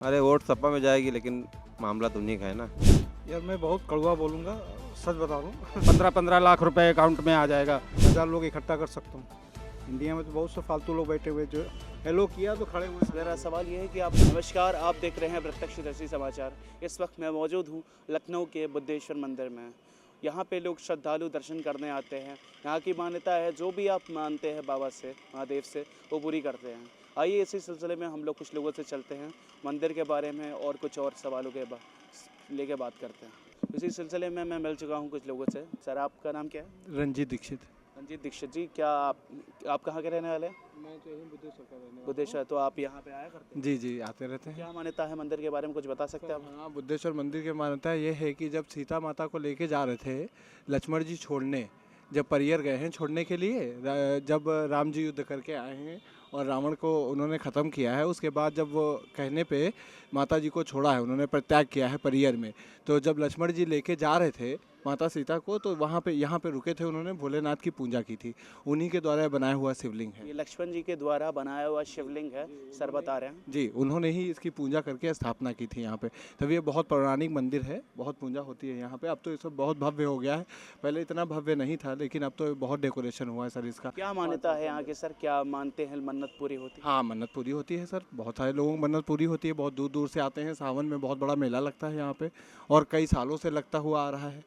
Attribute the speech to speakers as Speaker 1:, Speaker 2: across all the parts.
Speaker 1: अरे वोट सपा में जाएगी लेकिन मामला तो उन्हीं का है ना।
Speaker 2: यार मैं बहुत कड़वा बोलूँगा, सच बता रहा हूँ।
Speaker 3: 15-15 लाख रुपए अकाउंट में आ जाएगा।
Speaker 2: 1000 लोग इकट्ठा कर सकता हूँ। इंडिया में तो बहुत से फालतू लोग बैठे हुए जो हेलो किया तो खड़े हुए।
Speaker 4: मेरा सवाल ये है कि आप नमस्कार, आप देख रहे हैं प्रत्यक्षदर्शी समाचार। इस वक्त मैं मौजूद हूँ लखनऊ के बुद्धेश्वर मंदिर में। यहाँ पे लोग श्रद्धालु दर्शन करने आते हैं। यहाँ की मान्यता है जो भी आप मानते हैं बाबा से, महादेव से, वो पूरी करते हैं। आइए इसी सिलसिले में हम लोग कुछ लोगों से चलते हैं, मंदिर के बारे में और कुछ और सवालों के लेके बात करते हैं। इसी सिलसिले में मैं मिल चुका हूँ कुछ लोगों से। सर, आपका नाम क्या है?
Speaker 2: रंजीत दीक्षित।
Speaker 4: रंजीत दीक्षित जी, क्या आप कहाँ के रहने वाले हैं?
Speaker 2: मैं तो यही बुद्धेश्वर का रहने
Speaker 4: बुद्धेश्वर। तो आप यहाँ पे आया करते हैं?
Speaker 2: जी जी, आते रहते हैं।
Speaker 4: क्या मान्यता है मंदिर के बारे में, कुछ बता सकते हैं आप?
Speaker 2: हाँ, बुद्धेश्वर मंदिर की मान्यता ये है कि जब सीता माता को लेके जा रहे थे लक्ष्मण जी छोड़ने, जब परियर गए हैं छोड़ने के लिए, जब राम जी युद्ध करके आए हैं और रावण को उन्होंने ख़त्म किया है, उसके बाद जब वो कहने पे माता जी को छोड़ा है, उन्होंने परित्याग किया है परियर में। तो जब लक्ष्मण जी लेके जा रहे थे माता सीता को, तो वहाँ पे यहाँ पे रुके थे, उन्होंने भोलेनाथ की पूजा की थी। उन्हीं के द्वारा बनाया हुआ शिवलिंग है।
Speaker 4: ये लक्ष्मण जी के द्वारा बनाया हुआ शिवलिंग है, सर बता रहे हैं।
Speaker 2: जी, उन्होंने ही इसकी पूजा करके स्थापना की थी यहाँ पे। तब ये बहुत पौराणिक मंदिर है, बहुत पूजा होती है यहाँ पे। अब तो ये सब बहुत भव्य हो गया है, पहले इतना भव्य नहीं था, लेकिन अब तो बहुत डेकोरेशन हुआ है सर इसका।
Speaker 4: क्या मान्यता है यहाँ के सर, क्या मानते हैं, मन्नत पूरी होती है?
Speaker 2: हाँ, मन्नत पूरी होती है सर, बहुत सारे लोगों की मन्नत पूरी होती है, बहुत दूर दूर से आते हैं। सावन में बहुत बड़ा मेला लगता है यहाँ पे, और कई सालों से लगता हुआ आ रहा है,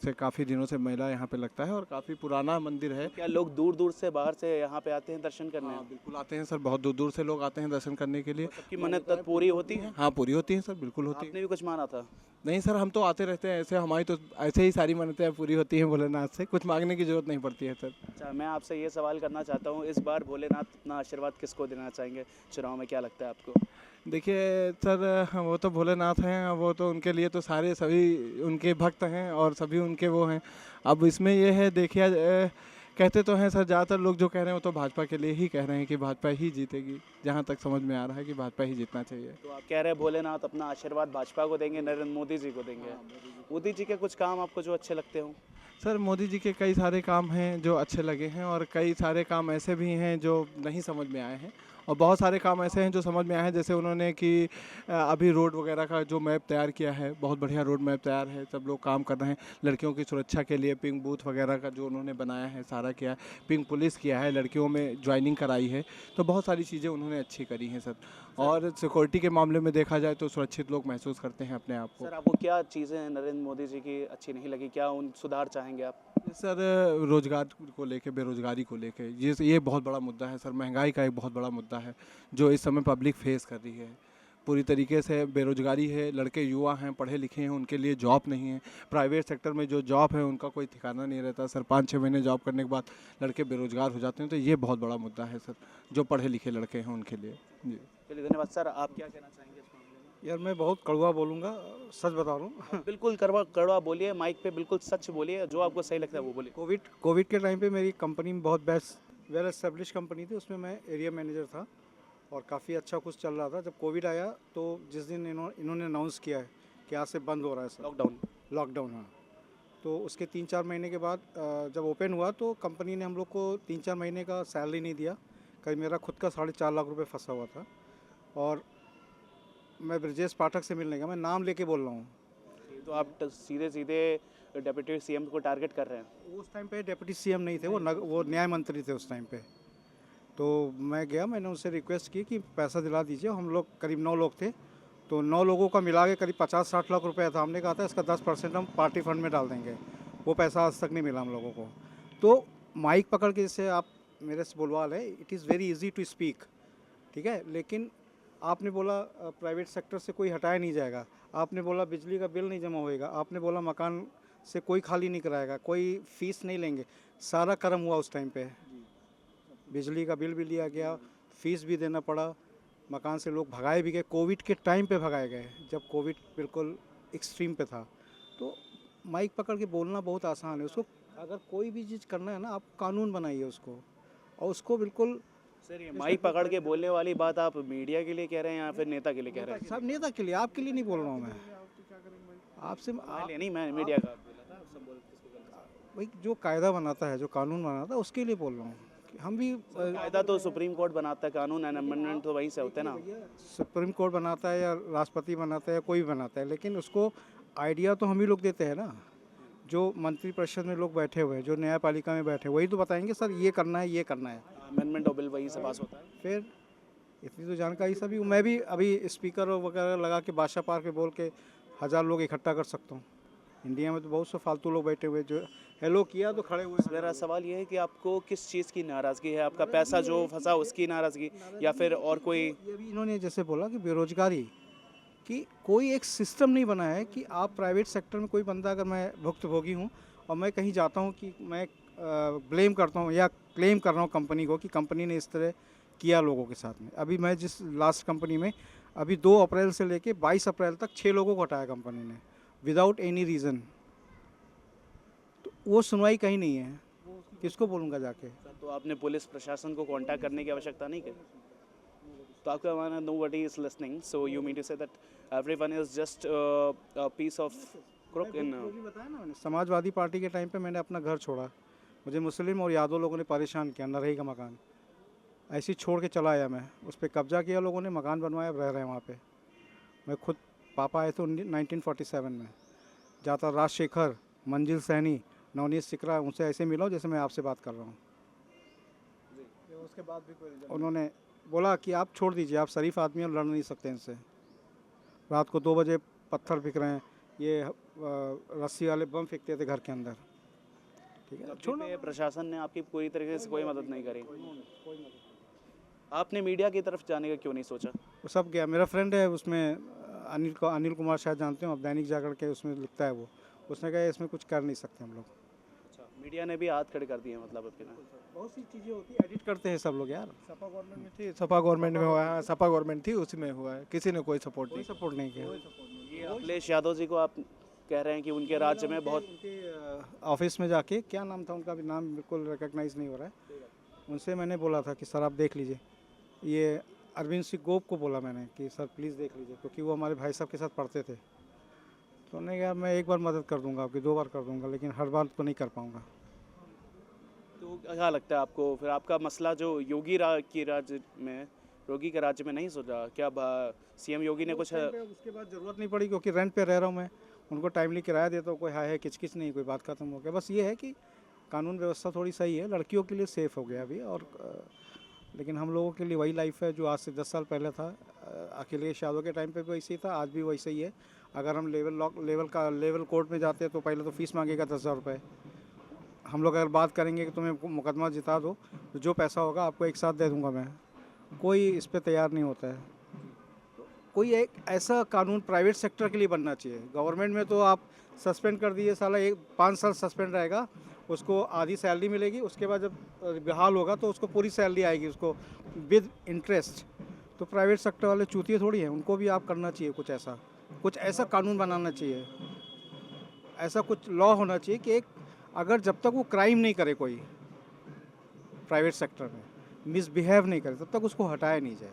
Speaker 2: से काफ़ी दिनों से मेला यहाँ पे लगता है, और काफ़ी पुराना मंदिर है।
Speaker 4: क्या लोग दूर दूर से बाहर से यहाँ पे आते हैं दर्शन करने?
Speaker 2: हाँ, बिल्कुल आते हैं सर, बहुत दूर दूर से लोग आते हैं दर्शन करने के लिए।
Speaker 4: सबकी मन्नत पूरी होती है?
Speaker 2: हाँ, पूरी होती है सर, बिल्कुल होती है।
Speaker 4: आपने भी कुछ माना था?
Speaker 2: नहीं सर, हम तो आते रहते हैं ऐसे, हमारी तो ऐसे ही सारी मन्नतें पूरी होती हैं भोलेनाथ से, कुछ मांगने की जरूरत नहीं पड़ती है सर।
Speaker 4: अच्छा, मैं आपसे ये सवाल करना चाहता हूँ, इस बार भोलेनाथ अपना आशीर्वाद किसको देना चाहेंगे चुनाव में, क्या लगता है आपको?
Speaker 2: देखिए सर, वो तो भोलेनाथ हैं, वो तो उनके लिए तो सारे सभी उनके भक्त हैं और सभी उनके वो हैं। अब इसमें ये है, देखिए कहते तो हैं सर, ज़्यादातर लोग जो कह रहे हैं वो तो भाजपा के लिए ही कह रहे हैं कि भाजपा ही जीतेगी। जहाँ तक समझ में आ रहा है कि भाजपा ही जीतना चाहिए।
Speaker 4: तो आप कह रहे हैं भोलेनाथ अपना आशीर्वाद भाजपा को देंगे, नरेंद्र मोदी जी को देंगे। मोदी जी के कुछ काम आपको जो अच्छे लगते हों?
Speaker 2: सर, मोदी जी के कई सारे काम हैं जो अच्छे लगे हैं, और कई सारे काम ऐसे भी हैं जो नहीं समझ में आए हैं, और बहुत सारे काम ऐसे हैं जो समझ में आए हैं। जैसे उन्होंने कि अभी रोड वगैरह का जो मैप तैयार किया है, बहुत बढ़िया रोड मैप तैयार है, सब लोग काम कर रहे हैं। लड़कियों की सुरक्षा के लिए पिंक बूथ वगैरह का जो उन्होंने बनाया है, सारा किया है। पिंक पुलिस किया है, लड़कियों में ज्वाइनिंग कराई है, तो बहुत सारी चीज़ें उन्होंने अच्छी करी हैं सर। और सिक्योरिटी के मामले में देखा जाए तो सुरक्षित लोग महसूस करते हैं अपने आप को।
Speaker 4: सर, आपको क्या चीज़ें नरेंद्र मोदी जी की अच्छी नहीं लगी, क्या उन सुधार चाहेंगे आप?
Speaker 2: सर, रोजगार को लेके, बेरोजगारी को लेके, ये बहुत बड़ा मुद्दा है सर। महंगाई का एक बहुत बड़ा मुद्दा है जो इस समय पब्लिक फेस कर रही है। पूरी तरीके से बेरोजगारी है, लड़के युवा हैं, पढ़े लिखे हैं, उनके लिए जॉब नहीं है। प्राइवेट सेक्टर में जो जॉब है उनका कोई ठिकाना नहीं रहता सर। 5-6 महीने जॉब करने के बाद लड़के बेरोजगार हो जाते हैं, तो ये बहुत बड़ा मुद्दा है सर, जो पढ़े लिखे लड़के हैं उनके लिए। जी,
Speaker 4: चलिए, धन्यवाद। सर, आप क्या कहना चाहेंगे इस मामले में?
Speaker 2: यार मैं बहुत कड़वा बोलूँगा, सच बता रहा हूँ।
Speaker 4: बिल्कुल कड़वा कड़वा बोलिए, माइक पे बिल्कुल सच बोलिए, जो आपको सही लगता है वो बोलिए।
Speaker 2: कोविड के टाइम पे मेरी कंपनी में बहुत बेस्ट वेल एस्टेब्लिश कंपनी थी, उसमें मैं एरिया मैनेजर था, और काफ़ी अच्छा कुछ चल रहा था। जब कोविड आया तो जिस दिन इन्होंने अनाउंस किया है कि आज से बंद हो रहा है सर, लॉकडाउन, हाँ, तो उसके 3-4 महीने के बाद जब ओपन हुआ तो कंपनी ने हम लोग को 3-4 महीने का सैलरी नहीं दिया। कहीं मेरा खुद का 4.5 लाख रुपए फंसा हुआ था, और मैं ब्रजेश पाठक से मिलने गया, मैं नाम लेके बोल रहा हूँ।
Speaker 4: तो आप सीधे सीधे डिप्टी सीएम को टारगेट कर रहे हैं?
Speaker 2: उस टाइम पे डिप्टी सीएम नहीं थे, वो न्याय मंत्री थे उस टाइम पे। तो मैं गया, मैंने उनसे रिक्वेस्ट की कि पैसा दिला दीजिए। हम लोग करीब 9 लोग थे, तो 9 लोगों का मिला के करीब 50-60 लाख रुपया था। हमने कहा था इसका 10% हम पार्टी फंड में डाल देंगे। वो पैसा आज तक नहीं मिला हम लोगों को। तो माइक पकड़ के जैसे आप मेरे से बुलवा लें, it is very easy to speak, ठीक है, लेकिन आपने बोला प्राइवेट सेक्टर से कोई हटाया नहीं जाएगा, आपने बोला बिजली का बिल नहीं जमा होएगा, आपने बोला मकान से कोई खाली नहीं कराएगा, कोई फीस नहीं लेंगे। सारा कर्म हुआ उस टाइम पे, बिजली का बिल भी लिया गया, फीस भी देना पड़ा, मकान से लोग भगाए भी गए। कोविड के टाइम पे भगाए गए, जब कोविड बिल्कुल एक्सट्रीम पे था। तो माइक पकड़ के बोलना बहुत आसान है। उसको अगर कोई भी चीज़ करना है ना, आप कानून बनाइए उसको, और उसको बिल्कुल।
Speaker 4: सर, ये माइक पकड़ के बोलने वाली बात आप मीडिया के लिए कह रहे हैं या फिर नेता के लिए कह रहे हैं?
Speaker 2: सब नेता के लिए, आपके लिए नहीं बोल रहा हूँ मैं, आपसे।
Speaker 4: नहीं, मैं मीडिया का बोला था, सब बोल किसको करना है?
Speaker 2: भाई जो कायदा बनाता है, जो कानून बनाता है, उसके लिए बोल रहा हूँ हम भी
Speaker 4: कायदा तो सुप्रीम कोर्ट बनाता है, कानून एंड अमेंडमेंट तो वहीं से होते हैं ना।
Speaker 2: सुप्रीम कोर्ट बनाता है या राष्ट्रपति बनाता है या कोई भी बनाता है, लेकिन उसको आइडिया तो हम ही लोग देते हैं ना। जो मंत्री परिषद में लोग बैठे हुए हैं, जो न्यायपालिका में बैठे वही तो बताएंगे सर ये करना है, ये करना है।
Speaker 4: अमेंडमेंट और बिल वहीं से पास होता है।
Speaker 2: फिर इतनी तो जानकारी सभी, मैं भी अभी स्पीकर वगैरह लगा के बादशाह पार्क पे बोल के 1000 लोग इकट्ठा कर सकता हूँ। इंडिया में तो बहुत से फालतू लोग बैठे हुए जो हेलो किया तो खड़े हुए हैं।
Speaker 4: मेरा सवाल ये है कि आपको किस चीज़ की नाराज़गी है? आपका पैसा जो फंसा उसकी नाराज़गी, या फिर और कोई?
Speaker 2: ये भी इन्होंने जैसे बोला कि बेरोजगारी, कि कोई एक सिस्टम नहीं बना है कि आप प्राइवेट सेक्टर में कोई बंदा, अगर मैं भुक्तभोगी हूँ और मैं कहीं जाता हूँ कि मैं ब्लेम करता हूँ या क्लेम कर रहा हूँ कंपनी को कि कंपनी ने इस तरह किया लोगों के साथ में। अभी मैं जिस लास्ट कंपनी में अभी 2 अप्रैल से लेके 22 अप्रैल तक 6 लोगों को हटाया कंपनी ने विदाउट एनी रीज़न। तो वो सुनवाई कहीं नहीं है, किसको बोलूँगा जाके।
Speaker 4: तो आपने पुलिस प्रशासन को कांटेक्ट करने की आवश्यकता नहीं की? तो आपका मानना nobody is listening, so you mean to say that everyone is just a piece of crook in
Speaker 2: जो भी बताया ना मैंने, समाजवादी पार्टी के टाइम पे मैंने अपना घर छोड़ा, मुझे मुस्लिम और यादव लोगों ने परेशान किया, न रहेगा मकान, ऐसे ही छोड़ के चला आया मैं। उस पर कब्जा किया लोगों ने, मकान बनवाया, रह रहे हैं वहाँ पे। मैं खुद, पापा आए थे 1947 में, जाता राजशेखर, मंजिल सैनी, नवनीत सिकरा, उनसे ऐसे मिला हूं जैसे मैं आपसे बात कर रहा हूँ। उसके बाद भी उन्होंने बोला कि आप छोड़ दीजिए, आप शरीफ आदमी हैं, लड़ नहीं सकते इनसे। रात को 2 बजे पत्थर फेंक रहे हैं, ये रस्सी वाले बम फेंकते थे घर के अंदर। ठीक है,
Speaker 4: छोड़ो। प्रशासन ने आपकी पूरी तरीके से कोई मदद नहीं करी। आपने मीडिया की तरफ जाने का क्यों नहीं सोचा?
Speaker 2: वो सब गया, मेरा फ्रेंड है उसमें, अनिल कुमार शायद जानते हो आप, दैनिक जागरण के उसमें लिखता है वो, उसने कहा इसमें कुछ कर नहीं सकते हम लोग।
Speaker 4: अच्छा, मीडिया ने भी हाथ खड़े कर दिए मतलब आपके ना?
Speaker 2: बहुत सी चीज़ें होती है, एडिट करते हैं सब लोग यार।
Speaker 5: सपा गवर्नमेंट में थी, सपा गवर्नमेंट में हुआ है, सपा गवर्नमेंट थी उसी में हुआ है, किसी ने कोई सपोर्ट
Speaker 2: कोई
Speaker 5: नहीं।
Speaker 2: सपोर्ट नहीं किया।
Speaker 4: ये अखिलेश यादव जी को आप कह रहे हैं कि उनके राज्य में बहुत
Speaker 2: उनके ऑफिस में जाके, क्या नाम था उनका, भी नाम बिल्कुल रिकग्नाइज नहीं हो रहा है, उनसे मैंने बोला था कि सर आप देख लीजिए, ये अरविंद सिंह गोप को बोला मैंने कि सर प्लीज़ देख लीजिए, क्योंकि वो हमारे भाई साहब के साथ पढ़ते थे। तो उन्होंने कहा मैं एक बार मदद कर दूंगा आपकी, 2 बार कर दूंगा, लेकिन हर बार तो नहीं कर पाऊंगा।
Speaker 4: तो क्या लगता है आपको, फिर आपका मसला जो योगी के राज्य में नहीं सुलझा क्या? सीएम योगी ने कुछ
Speaker 2: उसके बाद ज़रूरत नहीं पड़ी, क्योंकि रेंट पे रह रहा हूँ मैं, उनको टाइमली किराया देता हूँ, कोई हाय है किचकिच नहीं, कोई बात खत्म हो गया। बस ये है कि कानून व्यवस्था थोड़ी सही है, लड़कियों के लिए सेफ़ हो गया अभी, और लेकिन हम लोगों के लिए वही लाइफ है जो आज से 10 साल पहले था। अखिलेश यादव के टाइम पे भी वैसे ही था, आज भी वैसे ही है। अगर हम लेवल कोर्ट में जाते हैं तो पहले तो फीस मांगेगा 10,000 रुपये। हम लोग अगर बात करेंगे कि तुम्हें मुकदमा जिता दो तो जो पैसा होगा आपको एक साथ दे दूंगा मैं, कोई इस पर तैयार नहीं होता है। कोई एक ऐसा कानून प्राइवेट सेक्टर के लिए बनना चाहिए। गवर्नमेंट में तो आप सस्पेंड कर दिए, साला 5 साल सस्पेंड रहेगा, उसको आधी सैलरी मिलेगी, उसके बाद जब बहाल होगा तो उसको पूरी सैलरी आएगी उसको विद इंटरेस्ट। तो प्राइवेट सेक्टर वाले चूतिए थोड़ी हैं, उनको भी आप करना चाहिए कुछ ऐसा कानून बनाना चाहिए, ऐसा कुछ लॉ होना चाहिए कि एक, अगर जब तक वो क्राइम नहीं करे कोई प्राइवेट सेक्टर में, मिसबिहेव नहीं करे, तब तक उसको हटाया नहीं जाए।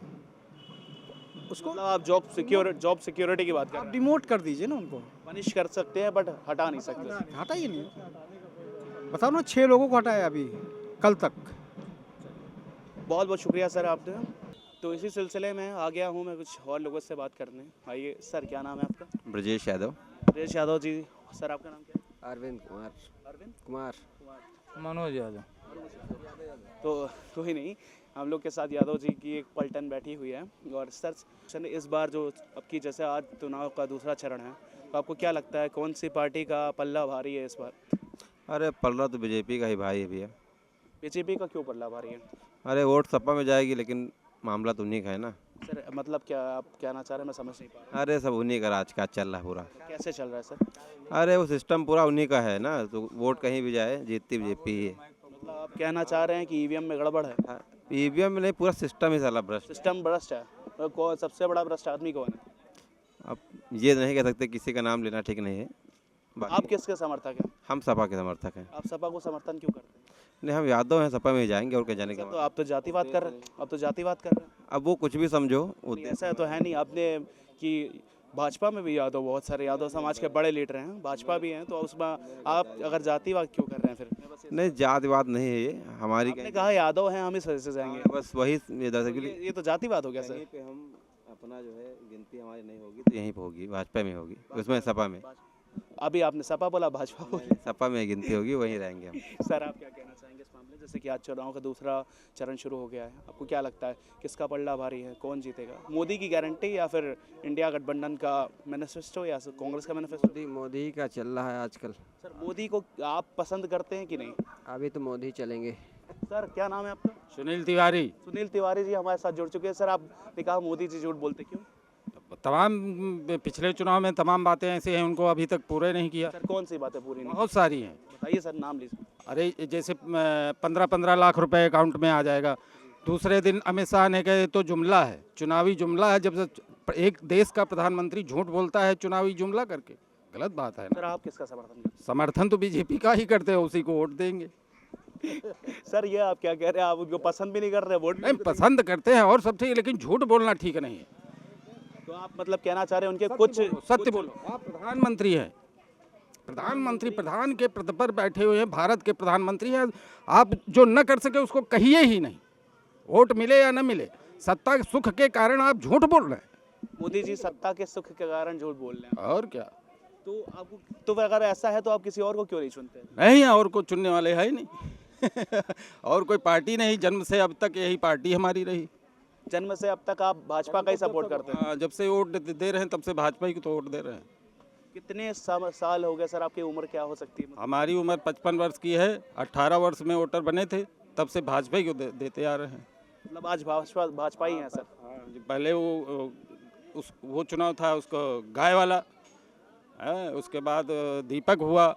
Speaker 2: उसको
Speaker 4: मतलब आप जॉब सिक्योरिटी की बात कर
Speaker 2: आप
Speaker 4: रहे हैं?
Speaker 2: डिमोट कर दीजिए ना उनको,
Speaker 4: पनिश कर सकते हैं बट हटा नहीं सकते।
Speaker 2: हटाइए नहीं। बताओ ना, 6 लोगों को हटाया अभी कल तक।
Speaker 4: बहुत बहुत शुक्रिया सर आपने। तो इसी सिलसिले में आ गया हूँ मैं कुछ और लोगों से बात करने। आइए सर, क्या नाम है आपका?
Speaker 1: ब्रजेश यादव।
Speaker 4: ब्रजेश यादव जी। सर आपका नाम क्या है?
Speaker 6: अरविंद कुमार
Speaker 4: अरविंद
Speaker 6: कुमार
Speaker 5: मनोज यादव।
Speaker 4: तो कोई नहीं, हम लोग के साथ यादव जी की एक पलटन बैठी हुई है। और सर, इस बार जो अब की जैसे आज चुनाव का दूसरा चरण है, तो आपको क्या लगता है कौन सी पार्टी का पल्ला भारी है इस बार?
Speaker 1: अरे पल्ला तो बीजेपी का ही भाई है भैया।
Speaker 4: बीजेपी का क्यों पल्ला भारी है?
Speaker 1: अरे वोट सपा में जाएगी, लेकिन मामला तो उन्हीं का है ना।
Speaker 4: सर मतलब क्या आप कहना चाह रहे हैं, मैं समझ नहीं पा रहा
Speaker 1: अरे सब उन्हीं का राज काज चल रहा है पूरा।
Speaker 4: हूँ। कैसे चल रहा है सर?
Speaker 1: अरे वो सिस्टम पूरा उन्हीं का है ना, तो वोट कहीं भी जाए जीतती बीजेपी ही है।
Speaker 4: मतलब आप कहना चाह रहे हैं कि ईवीएम में गड़बड़ है?
Speaker 1: ईवीएम में नहीं, पूरा सिस्टम ही साला भ्रष्ट।
Speaker 4: सिस्टम भ्रष्ट है। और कौन सबसे बड़ा भ्रष्ट आदमी कौन है?
Speaker 1: अब ये नहीं कह सकते, किसी का नाम लेना ठीक नहीं है।
Speaker 4: आप किसके समर्थक हैं?
Speaker 1: हम सपा के समर्थक हैं।
Speaker 4: आप सपा को समर्थन क्यों करते हैं?
Speaker 1: नहीं, हम यादव हैं, सपा में ही जाएंगे और कहीं जाने के
Speaker 4: तो
Speaker 1: बाद।
Speaker 4: आप तो जातिवाद कर रहे हैं। अब तो जातिवाद कर रहे हैं।
Speaker 1: अब वो कुछ भी समझो,
Speaker 4: नहीं, ऐसा तो है नहीं। आपने कि भाजपा में भी यादव, बहुत सारे यादव समाज के बड़े लीडर हैं, भाजपा भी हैं, तो उसमें आप अगर जातिवाद क्यों कर रहे हैं फिर?
Speaker 1: नहीं, जातिवाद नहीं है ये हमारी
Speaker 4: आपने कहा यादव हैं, हम इस वजह से जाएंगे,
Speaker 1: बस वही इधर से
Speaker 4: ये तो जातिवाद हो गया सर।
Speaker 1: यहीं पे हम अपना जो है गिनती हमारी नहीं होगी तो यहीं पे होगी, भाजपा में होगी, उसमें सपा में।
Speaker 4: अभी आपने सपा बोला, भाजपा बोला।
Speaker 1: सपा में गिनती होगी, वहीं रहेंगे हम।
Speaker 4: सर आप क्या कहना चाहेंगे इस मामले, जैसे कि आज चुनाव का दूसरा चरण शुरू हो गया है, आपको क्या लगता है किसका पलड़ा भारी है, कौन जीतेगा? मोदी की गारंटी या फिर इंडिया गठबंधन का मैनिफेस्टो या कांग्रेस का मैनिफेस्टो?
Speaker 6: मोदी का चल रहा है आजकल।
Speaker 4: सर मोदी को आप पसंद करते हैं कि नहीं?
Speaker 6: अभी तो मोदी चलेंगे।
Speaker 4: सर क्या नाम है आपका?
Speaker 3: सुनील तिवारी।
Speaker 4: सुनील तिवारी जी हमारे साथ जुड़ चुके हैं। सर आपने कहा मोदी जी झूठ बोलते, क्यों?
Speaker 3: तमाम पिछले चुनाव में तमाम बातें ऐसी हैं, उनको अभी तक पूरे नहीं किया।
Speaker 4: सर कौन सी बातें पूरी नहीं?
Speaker 3: बहुत सारी हैं।
Speaker 4: बताइए सर, नाम लीजिए।
Speaker 3: अरे जैसे 15-15 लाख रुपए अकाउंट में आ जाएगा। दूसरे दिन अमित शाह ने कहे तो जुमला है, चुनावी जुमला है। जब से एक देश का प्रधानमंत्री झूठ बोलता है चुनावी जुमला करके, गलत बात है ना।
Speaker 4: सर आप किसका समर्थन करते
Speaker 3: समर्थन तो बीजेपी का ही करते हैं, उसी को वोट देंगे।
Speaker 4: हैं? सर ये आप क्या कह रहे हैं, आप उनको पसंद भी नहीं कर रहे, वोट भी
Speaker 3: नहीं, पसंद करते हैं और सब ठीक है, लेकिन झूठ बोलना ठीक नहीं है।
Speaker 4: तो आप मतलब कहना चाह रहे हैं उनके कुछ
Speaker 3: सत्य बोलो। आप प्रधानमंत्री हैं, प्रधानमंत्री प्रधान के पद पर बैठे हुए हैं, भारत के प्रधानमंत्री हैं। आप जो न कर सके उसको कहिए ही नहीं, वोट मिले या न मिले। सत्ता के सुख के कारण आप झूठ बोल रहे हैं।
Speaker 4: मोदी जी सत्ता के सुख के कारण झूठ बोल रहे हैं,
Speaker 3: और क्या?
Speaker 4: तो आपको तो अगर ऐसा है तो आप किसी और को क्यों नहीं चुनते?
Speaker 3: नहीं, और को चुनने वाले है ही नहीं। और कोई पार्टी नहीं, जन्म से अब तक यही पार्टी हमारी रही।
Speaker 4: जन्म से अब तक आप भाजपा का ही सपोर्ट करते हैं?
Speaker 3: हाँ, जब से वोट दे रहे हैं तब से भाजपा ही को तो वोट दे रहे हैं।
Speaker 4: कितने साल हो गए सर? आपकी उम्र क्या हो सकती है?
Speaker 3: हमारी उम्र 55 वर्ष की है। 18 वर्ष में वोटर बने थे, तब से भाजपा ही को देते आ रहे हैं।
Speaker 4: मतलब आज भाजपा ही है सर?
Speaker 3: पहले वो चुनाव था उसको गाय वाला है, उसके बाद दीपक हुआ,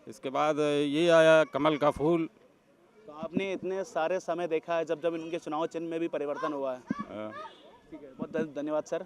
Speaker 3: इसके बाद ये आया कमल का फूल।
Speaker 4: तो आपने इतने सारे समय देखा है जब जब इनके चुनाव चिन्ह में भी परिवर्तन हुआ है।
Speaker 3: हाँ।
Speaker 4: ठीक है, बहुत धन्यवाद सर।